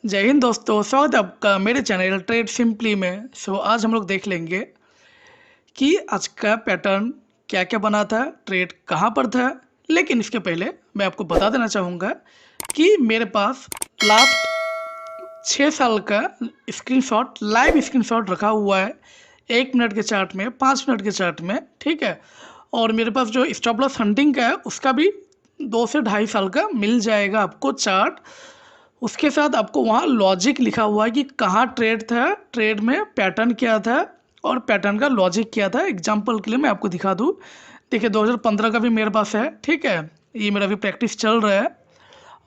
जय हिंद दोस्तों, स्वागत है आपका मेरे चैनल ट्रेड सिंपली में। आज हम लोग देख लेंगे कि आज का पैटर्न क्या क्या बना था, ट्रेड कहाँ पर था। लेकिन इसके पहले मैं आपको बता देना चाहूँगा कि मेरे पास लास्ट 6 साल का स्क्रीनशॉट, लाइव स्क्रीनशॉट रखा हुआ है 1 मिनट के चार्ट में, 5 मिनट के चार्ट में, ठीक है। और मेरे पास जो स्टॉप लॉस हंटिंग का है उसका भी 2 से 2.5 साल का मिल जाएगा आपको चार्ट। उसके साथ आपको वहाँ लॉजिक लिखा हुआ है कि कहाँ ट्रेड था, ट्रेड में पैटर्न क्या था और पैटर्न का लॉजिक क्या था। एग्जांपल के लिए मैं आपको दिखा दूँ, देखिए 2015 का भी मेरे पास है, ठीक है। ये मेरा भी प्रैक्टिस चल रहा है।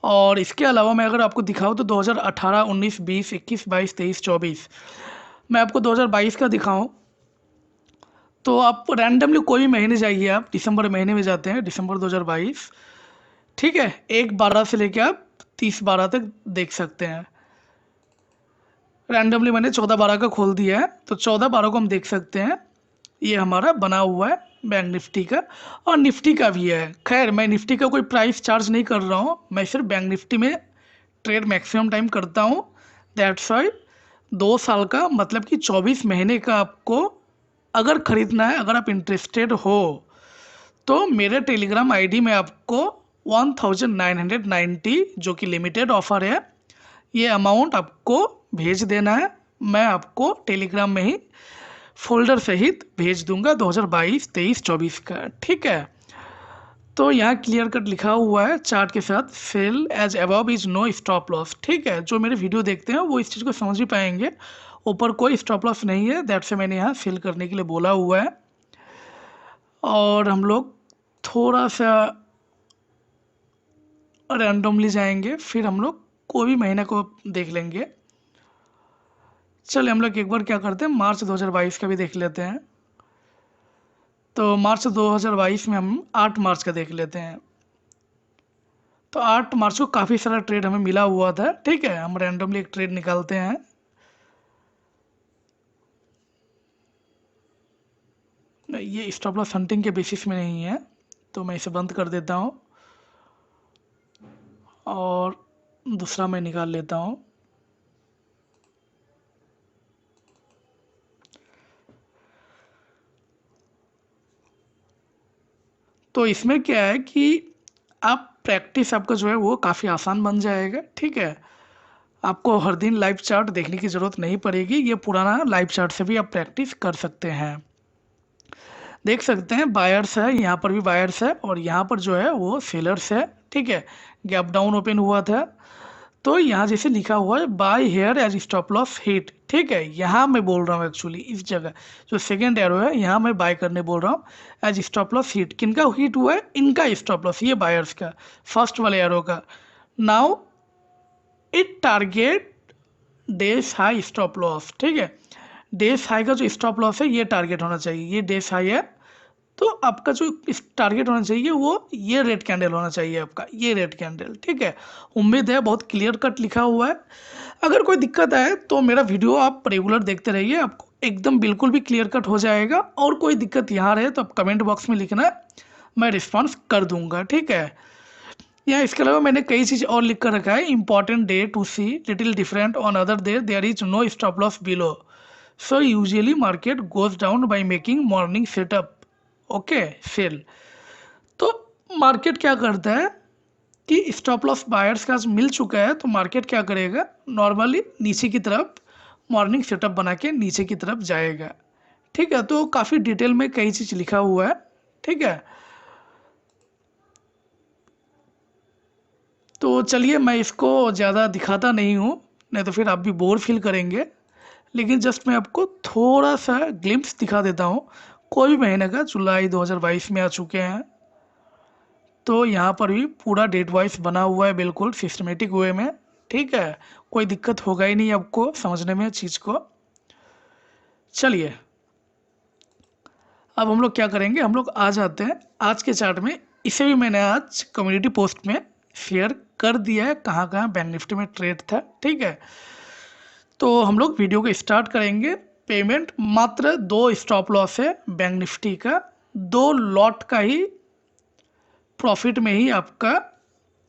और इसके अलावा मैं अगर आपको दिखाऊँ तो 2018, 19, 20, 21, 22, 23, 24, मैं आपको 2022 का दिखाऊँ तो आप रैंडमली कोई भी महीने जाइए, आप दिसंबर महीने में जाते हैं, दिसंबर 2022, ठीक है। 1/12 से लेके आप 30/12 तक देख सकते हैं। रैंडमली मैंने 14/12 का खोल दिया है, तो 14/12 को हम देख सकते हैं। ये हमारा बना हुआ है बैंक निफ्टी का, और निफ्टी का भी है। खैर मैं निफ्टी का कोई प्राइस चार्ज नहीं कर रहा हूँ, मैं सिर्फ बैंक निफ्टी में ट्रेड मैक्सिमम टाइम करता हूँ। दैट्स वाई 2 साल का मतलब कि 24 महीने का आपको अगर ख़रीदना है, अगर आप इंटरेस्टेड हो तो मेरे टेलीग्राम आईडी में आपको 1990 जो कि लिमिटेड ऑफ़र है, ये अमाउंट आपको भेज देना है। मैं आपको टेलीग्राम में ही फोल्डर सहित भेज दूंगा 2022, 23, 24 का, ठीक है। तो यहाँ क्लियर कट लिखा हुआ है चार्ट के साथ, sell as above is no stop loss, ठीक है। जो मेरे वीडियो देखते हैं वो इस चीज़ को समझ ही पाएंगे, ऊपर कोई स्टॉप लॉस नहीं है, दैट से मैंने यहाँ सेल करने के लिए बोला हुआ है। और हम लोग थोड़ा सा रैंडमली जाएंगे, फिर हम लोग कोई भी महीने को देख लेंगे। चलिए हम लोग एक बार क्या करते हैं, मार्च 2022 का भी देख लेते हैं। तो मार्च 2022 में हम 8 मार्च का देख लेते हैं। तो 8 मार्च को काफ़ी सारा ट्रेड हमें मिला हुआ था, ठीक है। हम रैंडमली एक ट्रेड निकालते हैं। ये स्टॉप लॉस हंटिंग के बेसिस में नहीं है, तो मैं इसे बंद कर देता हूँ और दूसरा मैं निकाल लेता हूँ। तो इसमें क्या है कि आप प्रैक्टिस आपका जो है वो काफ़ी आसान बन जाएगा, ठीक है। आपको हर दिन लाइव चार्ट देखने की ज़रूरत नहीं पड़ेगी, ये पुराना लाइव चार्ट से भी आप प्रैक्टिस कर सकते हैं। देख सकते हैं बायर्स है, यहाँ पर भी बायर्स है और यहाँ पर जो है वो सेलर्स है, ठीक है। गैप डाउन ओपन हुआ था, तो यहाँ जैसे लिखा हुआ है buy here as stop loss hit, ठीक है। यहाँ मैं बोल रहा हूँ एक्चुअली इस जगह जो सेकेंड एरो है यहाँ मैं बाय करने बोल रहा हूँ एज स्टॉप लॉस हिट। किनका हिट हुआ है? इनका स्टॉप लॉस, ये बायर्स का, फर्स्ट वाले एरो का। Now it target does high stop loss, ठीक है। डेस हाई का जो स्टॉप लॉस है ये टारगेट होना चाहिए, ये डेस हाई है, तो आपका जो टारगेट होना चाहिए वो ये रेड कैंडल होना चाहिए आपका, ये रेड कैंडल, ठीक है। उम्मीद है बहुत क्लियर कट लिखा हुआ है। अगर कोई दिक्कत आए तो मेरा वीडियो आप रेगुलर देखते रहिए, आपको एकदम बिल्कुल भी क्लियर कट हो जाएगा। और कोई दिक्कत यहाँ रहे तो आप कमेंट बॉक्स में लिखना, मैं रिस्पॉन्स कर दूंगा, ठीक है। यहाँ इसके अलावा मैंने कई चीज़ और लिख कर रखा है। Important day to see little different on other day, there is no stop loss below, so usually market goes down by making morning setup, okay sell. तो मार्केट क्या करता है कि स्टॉप लॉस बायर्स का मिल चुका है, तो मार्केट क्या करेगा, नॉर्मली नीचे की तरफ मॉर्निंग सेटअप बना के नीचे की तरफ जाएगा, ठीक है। तो काफ़ी डिटेल में कई चीज़ लिखा हुआ है, ठीक है। तो चलिए मैं इसको ज़्यादा दिखाता नहीं हूँ, नहीं तो फिर आप भी बोर फील करेंगे। लेकिन जस्ट मैं आपको थोड़ा सा ग्लिम्स दिखा देता हूँ। कोई भी महीने का जुलाई 2022 में आ चुके हैं, तो यहाँ पर भी पूरा डेट वाइज बना हुआ है, बिल्कुल सिस्टमेटिक वे में, ठीक है। कोई दिक्कत होगा ही नहीं आपको समझने में चीज़ को। चलिए अब हम लोग क्या करेंगे, हम लोग आ जाते हैं आज के चार्ट में। इसे भी मैंने आज कम्युनिटी पोस्ट में शेयर कर दिया है, कहाँ कहाँ बैंक निफ्टी में ट्रेड था, ठीक है। तो हम लोग वीडियो को स्टार्ट करेंगे। पेमेंट मात्र 2 स्टॉप लॉस है बैंक निफ्टी का, 2 लॉट का ही प्रॉफिट में ही आपका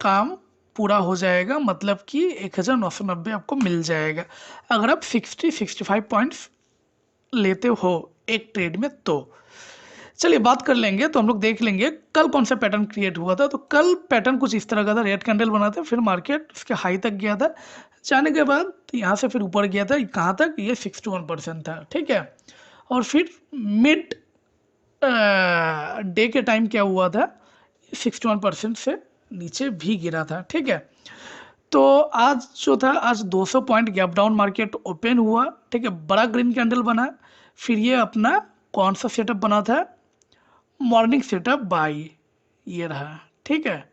काम पूरा हो जाएगा, मतलब कि 1990 आपको मिल जाएगा अगर आप 65 पॉइंट्स लेते हो एक ट्रेड में। तो चलिए बात कर लेंगे, तो हम लोग देख लेंगे कल कौन सा पैटर्न क्रिएट हुआ था। तो कल पैटर्न कुछ इस तरह का था, रेड कैंडल बना था, फिर मार्केट उसके हाई तक गया था, जाने के बाद यहाँ से फिर ऊपर गया था, कहाँ तक, ये 61% था, ठीक है। और फिर मिड डे के टाइम क्या हुआ था, 61% से नीचे भी गिरा था, ठीक है। तो आज जो था, आज 200 point gap down market open हुआ, ठीक है, बड़ा ग्रीन कैंडल बना, फिर ये अपना कौन सा सेटअप बना था, मॉर्निंग सेटअप बाई, ये रहा, ठीक है।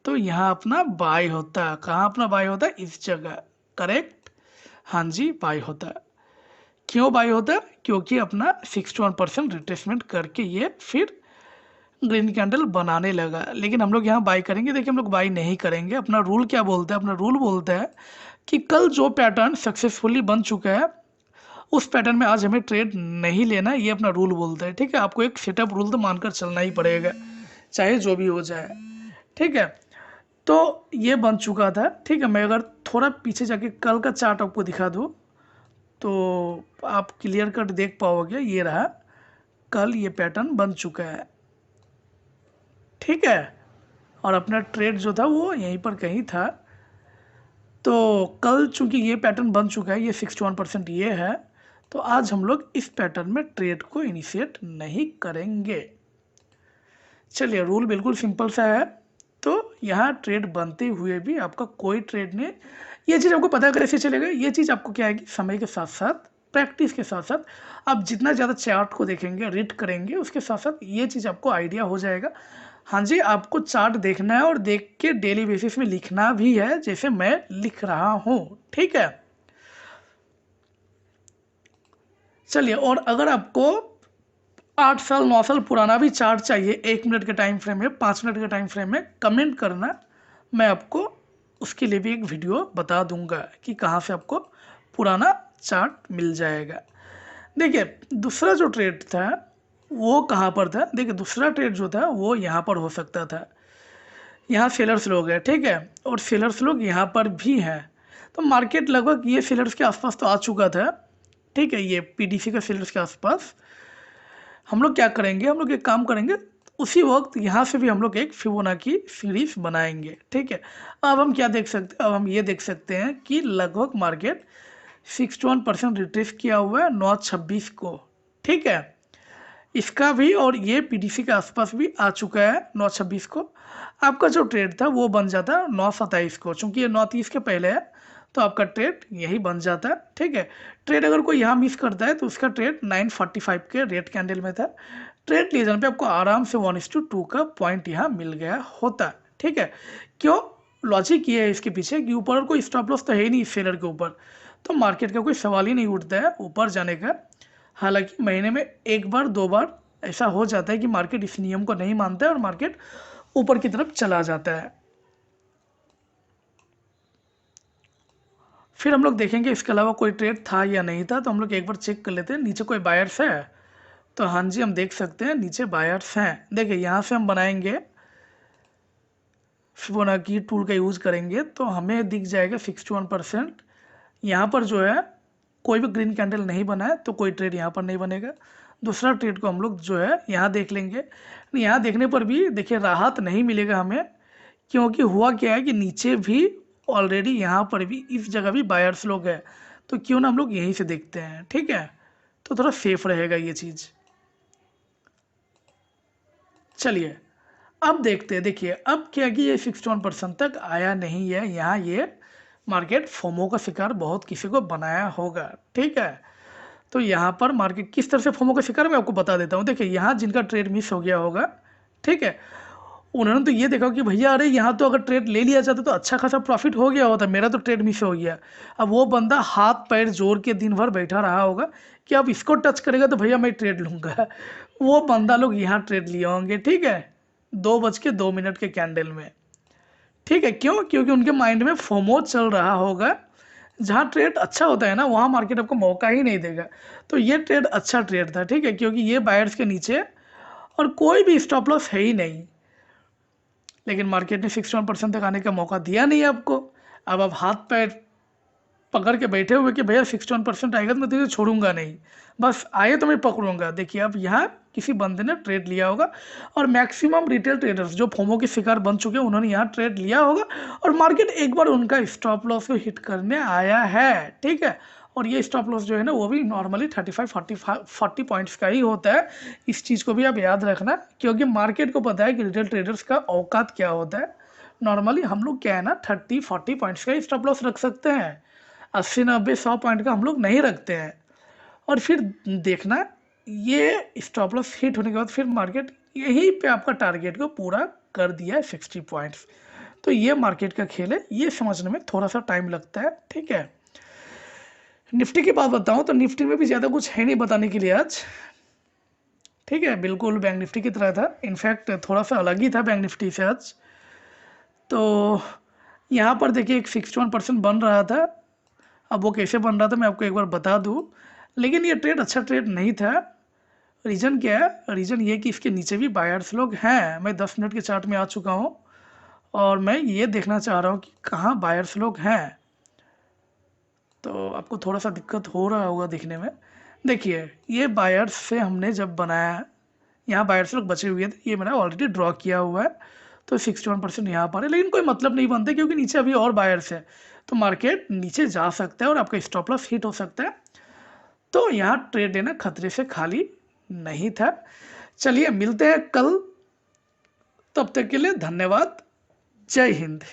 तो यहाँ अपना बाई होता है, कहाँ अपना बाई होता है, इस जगह, करेक्ट, हाँ जी बाई होता है। क्यों बाई होता है, क्योंकि अपना 61% रिट्रेसमेंट करके ये फिर ग्रीन कैंडल बनाने लगा। लेकिन हम लोग यहाँ बाई करेंगे, देखिए हम लोग बाई नहीं करेंगे। अपना रूल क्या बोलता है, अपना रूल बोलता है कि कल जो पैटर्न सक्सेसफुली बन चुका है उस पैटर्न में आज हमें ट्रेड नहीं लेना, ये अपना रूल बोलता है, ठीक है। आपको एक सेटअप रूल तो मानकर चलना ही पड़ेगा, चाहे जो भी हो जाए, ठीक है। तो ये बन चुका था, ठीक है। मैं अगर थोड़ा पीछे जाके कल का चार्ट आपको दिखा दूँ तो आप क्लियर कट देख पाओगे, ये रहा, कल ये पैटर्न बन चुका है, ठीक है। और अपना ट्रेड जो था वो यहीं पर कहीं था। तो कल चूंकि ये पैटर्न बन चुका है, ये 61% ये है, तो आज हम लोग इस पैटर्न में ट्रेड को इनिशिएट नहीं करेंगे। चलिए रूल बिल्कुल सिंपल सा है। तो यहाँ ट्रेड बनते हुए भी आपका कोई ट्रेड नहीं, ये चीज़ आपको पता कैसे चलेगा, ये चीज़ आपको क्या है कि समय के साथ साथ, प्रैक्टिस के साथ साथ, आप जितना ज़्यादा चार्ट को देखेंगे, रीड करेंगे, उसके साथ साथ ये चीज़ आपको आइडिया हो जाएगा। हाँ जी, आपको चार्ट देखना है और देख के डेली बेसिस में लिखना भी है, जैसे मैं लिख रहा हूँ, ठीक है। चलिए, और अगर आपको 8 साल 9 साल पुराना भी चार्ट चाहिए, 1 मिनट के टाइम फ्रेम में, 5 मिनट के टाइम फ्रेम में, कमेंट करना, मैं आपको उसके लिए भी एक वीडियो बता दूंगा कि कहाँ से आपको पुराना चार्ट मिल जाएगा। देखिए दूसरा जो ट्रेड था वो कहाँ पर था, देखिए दूसरा ट्रेड जो था वो यहाँ पर हो सकता था, यहाँ सेलर्स लोग हैं, ठीक है, और सेलर्स लोग यहाँ पर भी हैं। तो मार्केट लगभग ये सेलर्स के आसपास तो आ चुका था, ठीक है, ये पीडीसी का सेलर्स के आसपास। हम लोग क्या करेंगे, हम लोग एक काम करेंगे, उसी वक्त यहाँ से भी हम लोग एक फिबोनाची सीरीज बनाएंगे, ठीक है। अब हम क्या देख सकते हैं, अब हम ये देख सकते हैं कि लगभग मार्केट 61% रिट्रेस किया हुआ है 926 को, ठीक है, इसका भी, और ये पीडीसी के आसपास भी आ चुका है 926 को। आपका जो ट्रेड था वो बन जाता है 927 को, चूंकि ये 930 के पहले है तो आपका ट्रेड यही बन जाता है, ठीक है। ट्रेड अगर कोई यहाँ मिस करता है तो उसका ट्रेड 945 के रेड कैंडल में था, ट्रेड लिए जाने पे आपको आराम से 1:2 का पॉइंट यहाँ मिल गया होता, ठीक है। क्यों, लॉजिक ये है इसके पीछे कि ऊपर और कोई स्टॉप लॉस तो है ही नहीं इस सेलर के ऊपर, तो मार्केट का कोई सवाल ही नहीं उठता है ऊपर जाने का। हालांकि महीने में एक बार दो बार ऐसा हो जाता है कि मार्केट इस नियम को नहीं मानता है और मार्केट ऊपर की तरफ चला जाता है। फिर हम लोग देखेंगे इसके अलावा कोई ट्रेड था या नहीं था, तो हम लोग एक बार चेक कर लेते हैं नीचे कोई बायर्स है। तो हाँ जी, हम देख सकते हैं नीचे बायर्स हैं। देखिए यहाँ से हम बनाएंगे फिबोनाची टूल का यूज़ करेंगे तो हमें दिख जाएगा 61%। यहाँ पर जो है कोई भी ग्रीन कैंडल नहीं बना है तो कोई ट्रेड यहाँ पर नहीं बनेगा। दूसरा ट्रेड को हम लोग जो है यहाँ देख लेंगे, यहाँ देखने पर भी देखिए राहत नहीं मिलेगा हमें, क्योंकि हुआ क्या है कि नीचे भी ऑलरेडी यहाँ पर भी इस जगह भी बायर्स लोग हैं, तो क्यों ना हम लोग यहीं से देखते हैं, ठीक है, तो थोड़ा सेफ रहेगा ये चीज़। चलिए अब देखते हैं, देखिए अब क्या कि ये 61% तक आया नहीं है, यहाँ ये मार्केट फोमो का शिकार बहुत किसी को बनाया होगा, ठीक है। तो यहाँ पर मार्केट किस तरह से फोमो का शिकार मैं आपको बता देता हूँ। देखिए यहाँ जिनका ट्रेड मिस हो गया होगा, ठीक है, उन्होंने तो ये देखा कि भैया अरे यहाँ तो अगर ट्रेड ले लिया जाता तो अच्छा खासा प्रॉफिट हो गया होता, मेरा तो ट्रेड मिस हो गया। अब वो बंदा हाथ पैर जोड़ के दिन भर बैठा रहा होगा कि अब इसको टच करेगा तो भैया मैं ट्रेड लूँगा, वो बंदा लोग यहाँ ट्रेड लिए होंगे, ठीक है, 2:02 के कैंडल में, ठीक है। क्यों, क्योंकि उनके माइंड में फोमो चल रहा होगा, जहाँ ट्रेड अच्छा होता है ना वहाँ मार्केट आपको मौका ही नहीं देगा। तो ये ट्रेड अच्छा ट्रेड था, ठीक है, क्योंकि ये बायर्स के नीचे और कोई भी स्टॉप लॉस है ही नहीं, लेकिन मार्केट ने 61% तक आने का मौका दिया नहीं आपको। अब आप हाथ पैर पकड़ के बैठे हुए कि भैया 61% आएगा तो मैं तुझे छोड़ूंगा नहीं, बस आए तो मैं पकड़ूंगा। देखिए अब यहाँ किसी बंदे ने ट्रेड लिया होगा और मैक्सिमम रिटेल ट्रेडर्स जो फोमो के शिकार बन चुके हैं उन्होंने यहाँ ट्रेड लिया होगा और मार्केट एक बार उनका स्टॉप लॉस को हिट करने आया है, ठीक है। और ये स्टॉप लॉस जो है ना वो भी नॉर्मली 40 पॉइंट्स का ही होता है। इस चीज़ को भी आप याद रखना, क्योंकि मार्केट को पता है कि रिटेल ट्रेडर्स का औकात क्या होता है। नॉर्मली हम लोग क्या है ना 30-40 पॉइंट्स का स्टॉप लॉस रख सकते हैं, 80-90-100 पॉइंट का हम लोग नहीं रखते हैं। और फिर देखना ये स्टॉप लॉस हिट होने के बाद फिर मार्केट यहीं पे आपका टारगेट को पूरा कर दिया है 60 पॉइंट्स। तो ये मार्केट का खेल है, ये समझने में थोड़ा सा टाइम लगता है, ठीक है। निफ्टी की बात बताऊं तो निफ्टी में भी ज़्यादा कुछ है नहीं बताने के लिए आज, ठीक है। बिल्कुल बैंक निफ्टी की तरह था, इनफैक्ट थोड़ा सा अलग ही था बैंक निफ्टी से आज। तो यहाँ पर देखिए एक 61% बन रहा था। अब वो कैसे बन रहा था मैं आपको एक बार बता दूं, लेकिन ये ट्रेड अच्छा ट्रेड नहीं था। रीज़न क्या है? रीज़न ये कि इसके नीचे भी बायर्स लोग हैं। मैं 10 मिनट के चार्ट में आ चुका हूँ और मैं ये देखना चाह रहा हूँ कि कहाँ बायर्स लोग हैं। तो आपको थोड़ा सा दिक्कत हो रहा होगा देखने में। देखिए ये बायर्स से हमने जब बनाया, यहाँ बायर्स लोग बचे हुए थे, ये मैंने ऑलरेडी ड्रॉ किया हुआ है। तो 61% यहाँ पर है, लेकिन कोई मतलब नहीं बनता क्योंकि नीचे अभी और बायर्स है। तो मार्केट नीचे जा सकता है और आपका स्टॉप लॉस हिट हो सकता है। तो यहाँ ट्रेड लेना खतरे से खाली नहीं था। चलिए मिलते हैं कल, तब तक के लिए धन्यवाद, जय हिंद।